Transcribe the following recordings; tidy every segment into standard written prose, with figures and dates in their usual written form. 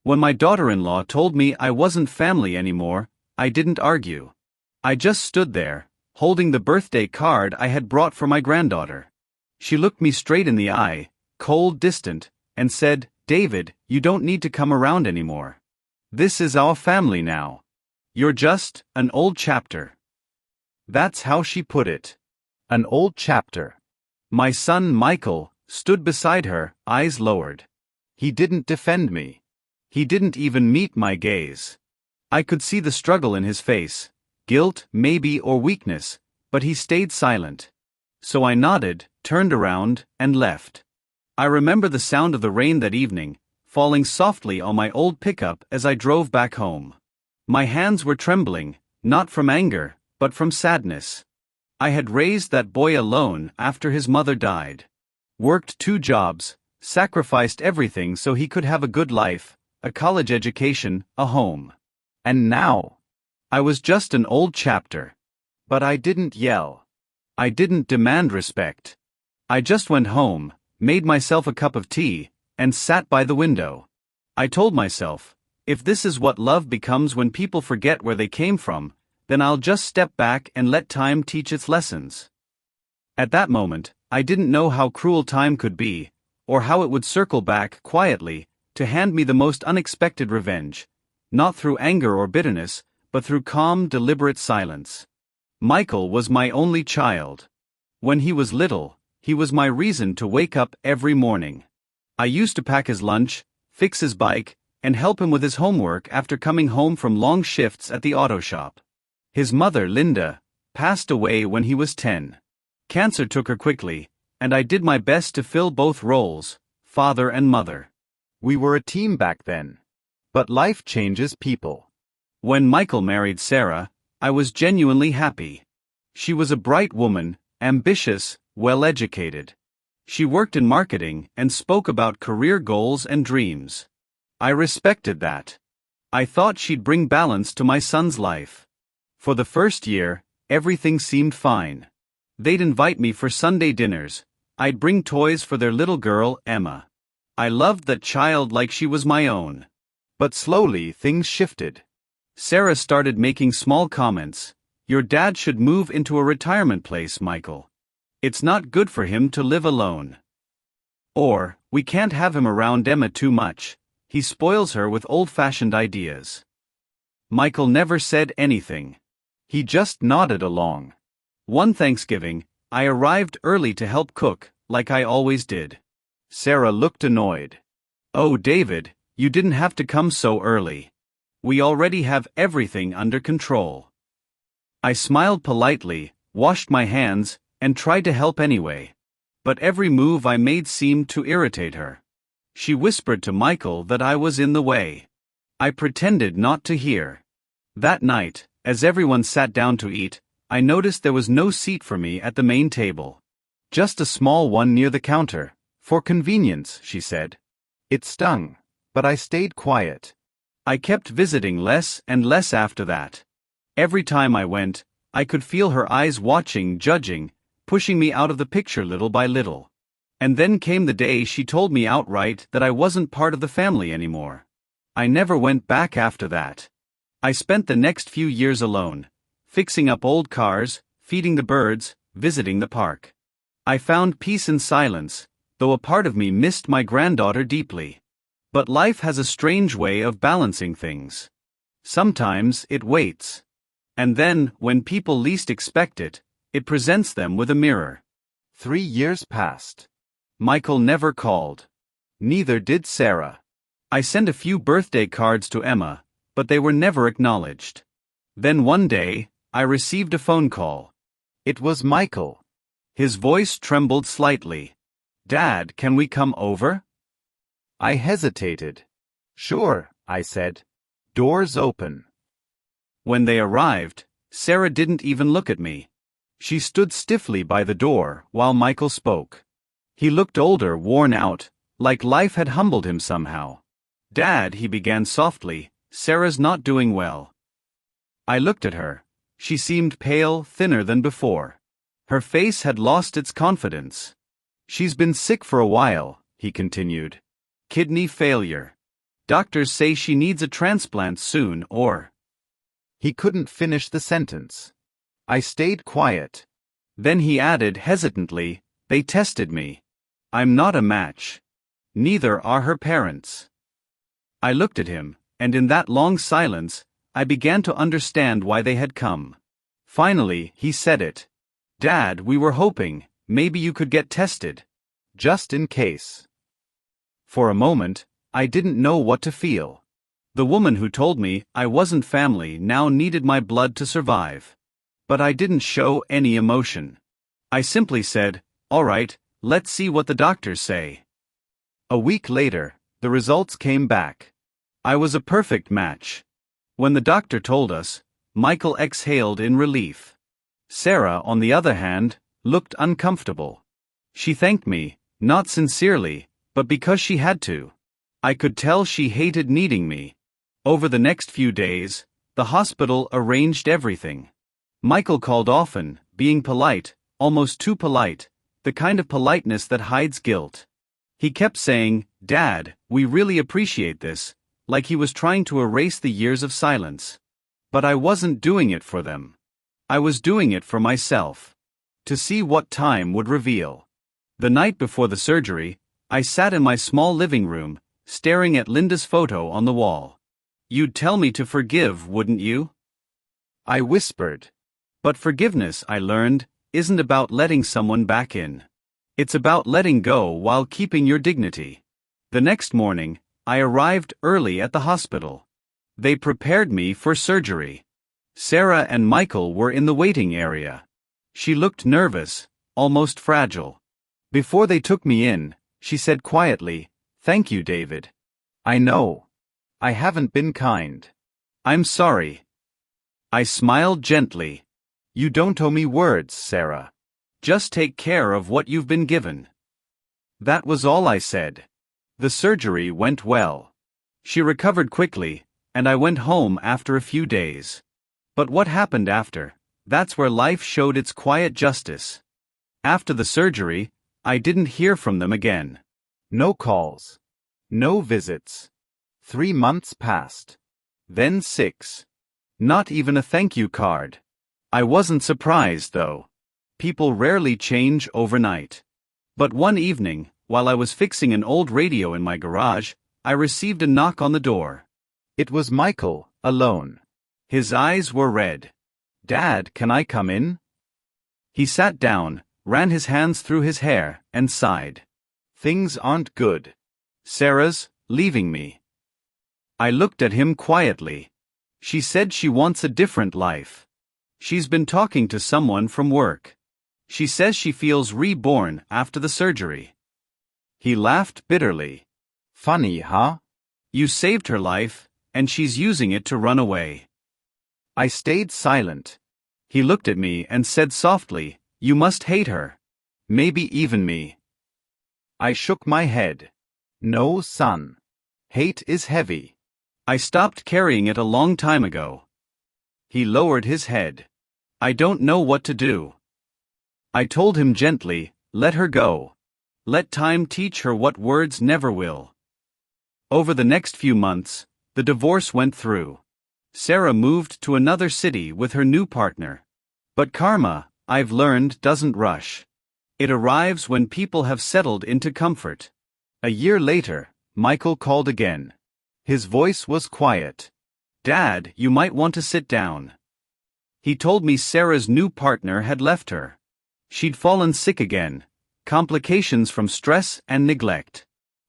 When my daughter-in-law told me I wasn't family anymore, I didn't argue. I just stood there, holding the birthday card I had brought for my granddaughter. She looked me straight in the eye, cold, distant, and said, "David, you don't need to come around anymore. This is our family now. You're just an old chapter." That's how she put it. An old chapter. My son Michael stood beside her, eyes lowered. He didn't defend me. He didn't even meet my gaze. I could see the struggle in his face, guilt, maybe, or weakness, but he stayed silent. So I nodded, turned around, and left. I remember the sound of the rain that evening, falling softly on my old pickup as I drove back home. My hands were trembling, not from anger, but from sadness. I had raised that boy alone after his mother died. Worked 2 jobs, sacrificed everything so he could have a good life, a college education, a home. And now, I was just an old chapter. But I didn't yell. I didn't demand respect. I just went home, made myself a cup of tea, and sat by the window. I told myself, if this is what love becomes when people forget where they came from, then I'll just step back and let time teach its lessons. At that moment, I didn't know how cruel time could be, or how it would circle back quietly to hand me the most unexpected revenge, not through anger or bitterness, but through calm, deliberate silence. Michael was my only child. When he was little, he was my reason to wake up every morning. I used to pack his lunch, fix his bike, and help him with his homework after coming home from long shifts at the auto shop. His mother, Linda, passed away when he was 10. Cancer took her quickly, and I did my best to fill both roles, father and mother. We were a team back then. But life changes people. When Michael married Sarah, I was genuinely happy. She was a bright woman, ambitious, well-educated. She worked in marketing and spoke about career goals and dreams. I respected that. I thought she'd bring balance to my son's life. For the first year, everything seemed fine. They'd invite me for Sunday dinners. I'd bring toys for their little girl, Emma. I loved that child like she was my own. But slowly things shifted. Sarah started making small comments. "Your dad should move into a retirement place, Michael. It's not good for him to live alone." Or, "We can't have him around Emma too much. He spoils her with old-fashioned ideas." Michael never said anything. He just nodded along. One Thanksgiving, I arrived early to help cook, like I always did. Sarah looked annoyed. "Oh, David, you didn't have to come so early. We already have everything under control." I smiled politely, washed my hands, and tried to help anyway. But every move I made seemed to irritate her. She whispered to Michael that I was in the way. I pretended not to hear. That night, as everyone sat down to eat, I noticed there was no seat for me at the main table. Just a small one near the counter. "For convenience," she said. It stung, but I stayed quiet. I kept visiting less and less after that. Every time I went, I could feel her eyes watching, judging, pushing me out of the picture little by little. And then came the day she told me outright that I wasn't part of the family anymore. I never went back after that. I spent the next few years alone, fixing up old cars, feeding the birds, visiting the park. I found peace in silence, though a part of me missed my granddaughter deeply. But life has a strange way of balancing things. Sometimes it waits. And then, when people least expect it, it presents them with a mirror. 3 years passed. Michael never called. Neither did Sarah. I sent a few birthday cards to Emma, but they were never acknowledged. Then one day, I received a phone call. It was Michael. His voice trembled slightly. "Dad, can we come over?" I hesitated. "Sure," I said. "Doors open." When they arrived, Sarah didn't even look at me. She stood stiffly by the door while Michael spoke. He looked older, worn out, like life had humbled him somehow. "Dad," he began softly, "Sarah's not doing well." I looked at her. She seemed pale, thinner than before. Her face had lost its confidence. "She's been sick for a while," he continued. "Kidney failure." Doctors say she needs a transplant soon or. He couldn't finish the sentence. I stayed quiet. Then he added hesitantly, they tested me. I'm not a match. Neither are her parents. I looked at him, and in that long silence, I began to understand why they had come. Finally, he said it. Dad, we were hoping, maybe you could get tested. Just in case. For a moment, I didn't know what to feel. The woman who told me I wasn't family now needed my blood to survive. But I didn't show any emotion. I simply said, all right, let's see what the doctors say. A week later, the results came back. I was a perfect match. When the doctor told us, Michael exhaled in relief. Sarah, on the other hand, looked uncomfortable. She thanked me, not sincerely, but because she had to. I could tell she hated needing me. Over the next few days, the hospital arranged everything. Michael called often, being polite, almost too polite, the kind of politeness that hides guilt. He kept saying, Dad, we really appreciate this, like he was trying to erase the years of silence. But I wasn't doing it for them. I was doing it for myself. To see what time would reveal. The night before the surgery, I sat in my small living room, staring at Linda's photo on the wall. You'd tell me to forgive, wouldn't you? I whispered. But forgiveness, I learned, isn't about letting someone back in. It's about letting go while keeping your dignity. The next morning, I arrived early at the hospital. They prepared me for surgery. Sarah and Michael were in the waiting area. She looked nervous, almost fragile. Before they took me in, she said quietly, Thank you, David. I know. I haven't been kind. I'm sorry. I smiled gently. You don't owe me words, Sarah. Just take care of what you've been given. That was all I said. The surgery went well. She recovered quickly, and I went home after a few days. But what happened after? That's where life showed its quiet justice. After the surgery, I didn't hear from them again. No calls. No visits. 3 months passed. Then 6. Not even a thank you card. I wasn't surprised, though. People rarely change overnight. But one evening, while I was fixing an old radio in my garage, I received a knock on the door. It was Michael, alone. His eyes were red. Dad, can I come in? He sat down, ran his hands through his hair, and sighed. Things aren't good. Sarah's leaving me. I looked at him quietly. She said she wants a different life. She's been talking to someone from work. She says she feels reborn after the surgery. He laughed bitterly. Funny, huh? You saved her life, and she's using it to run away. I stayed silent. He looked at me and said softly, You must hate her. Maybe even me. I shook my head. No, son. Hate is heavy. I stopped carrying it a long time ago. He lowered his head. I don't know what to do. I told him gently, let her go. Let time teach her what words never will. Over the next few months, the divorce went through. Sarah moved to another city with her new partner. But karma, I've learned, doesn't rush. It arrives when people have settled into comfort. A year later, Michael called again. His voice was quiet. Dad, you might want to sit down. He told me Sarah's new partner had left her. She'd fallen sick again, complications from stress and neglect.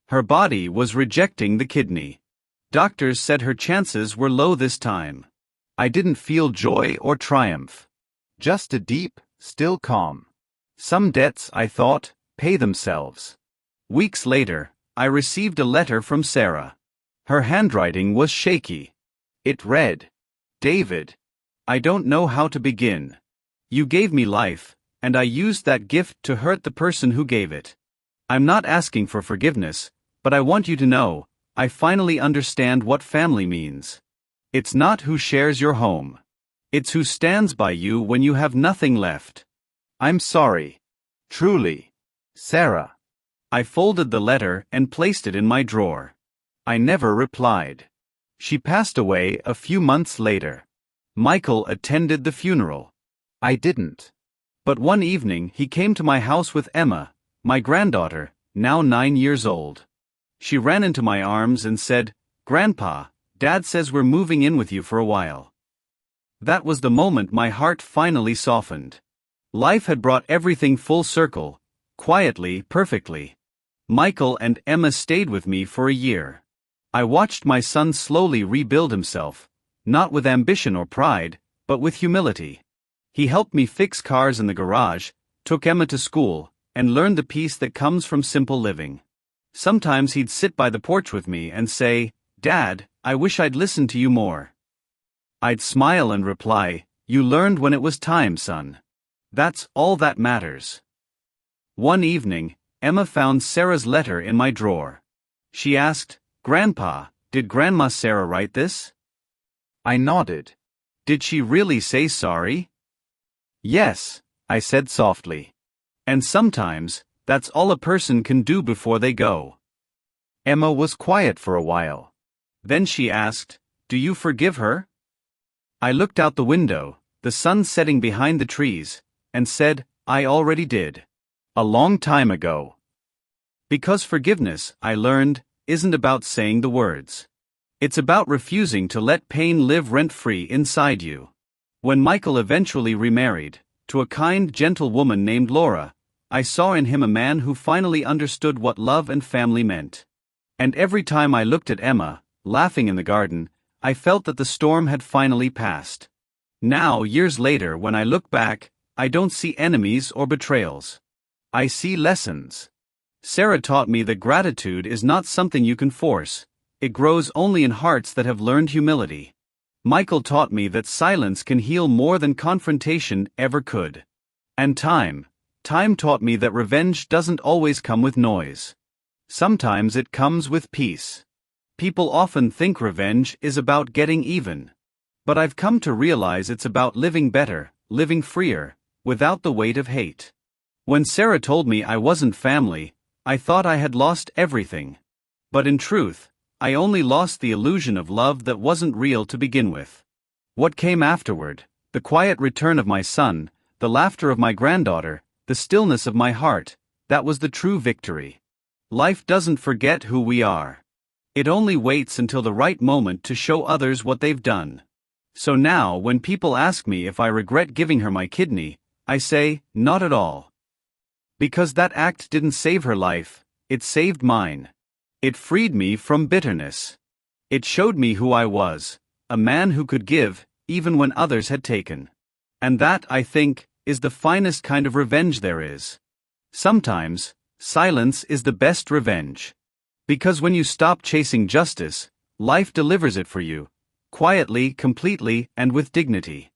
Her body was rejecting the kidney. Doctors said her chances were low this time. I didn't feel joy or triumph. Just a deep, still calm. Some debts, I thought, pay themselves. Weeks later, I received a letter from Sarah. Her handwriting was shaky. It read, David, I don't know how to begin. You gave me life, and I used that gift to hurt the person who gave it. I'm not asking for forgiveness, but I want you to know, I finally understand what family means. It's not who shares your home. It's who stands by you when you have nothing left. I'm sorry. Truly. Sarah. I folded the letter and placed it in my drawer. I never replied. She passed away a few months later. Michael attended the funeral. I didn't. But one evening he came to my house with Emma, my granddaughter, now 9 years old. She ran into my arms and said, "Grandpa, Dad says we're moving in with you for a while." That was the moment my heart finally softened. Life had brought everything full circle, quietly, perfectly. Michael and Emma stayed with me for a year. I watched my son slowly rebuild himself, not with ambition or pride, but with humility. He helped me fix cars in the garage, took Emma to school, and learned the peace that comes from simple living. Sometimes he'd sit by the porch with me and say, "Dad, I wish I'd listened to you more." I'd smile and reply, "You learned when it was time, son. That's all that matters." One evening, Emma found Sarah's letter in my drawer. She asked, "Grandpa, did Grandma Sarah write this?" I nodded. "Did she really say sorry?" "Yes," I said softly. "And sometimes, that's all a person can do before they go." Emma was quiet for a while. Then she asked, "Do you forgive her?" I looked out the window, the sun setting behind the trees, and said, "I already did. A long time ago." Because forgiveness, I learned, isn't about saying the words. It's about refusing to let pain live rent-free inside you. When Michael eventually remarried, to a kind, gentle woman named Laura, I saw in him a man who finally understood what love and family meant. And every time I looked at Emma, laughing in the garden, I felt that the storm had finally passed. Now, years later, when I look back, I don't see enemies or betrayals. I see lessons. Sarah taught me that gratitude is not something you can force. It grows only in hearts that have learned humility. Michael taught me that silence can heal more than confrontation ever could. And time taught me that revenge doesn't always come with noise. Sometimes it comes with peace. People often think revenge is about getting even. But I've come to realize it's about living better, living freer, without the weight of hate. When Sarah told me I wasn't family, I thought I had lost everything. But in truth, I only lost the illusion of love that wasn't real to begin with. What came afterward, the quiet return of my son, the laughter of my granddaughter, the stillness of my heart, that was the true victory. Life doesn't forget who we are. It only waits until the right moment to show others what they've done. So now, when people ask me if I regret giving her my kidney, I say, not at all. Because that act didn't save her life, it saved mine. It freed me from bitterness. It showed me who I was, a man who could give, even when others had taken. And that, I think, is the finest kind of revenge there is. Sometimes, silence is the best revenge. Because when you stop chasing justice, life delivers it for you, quietly, completely, and with dignity.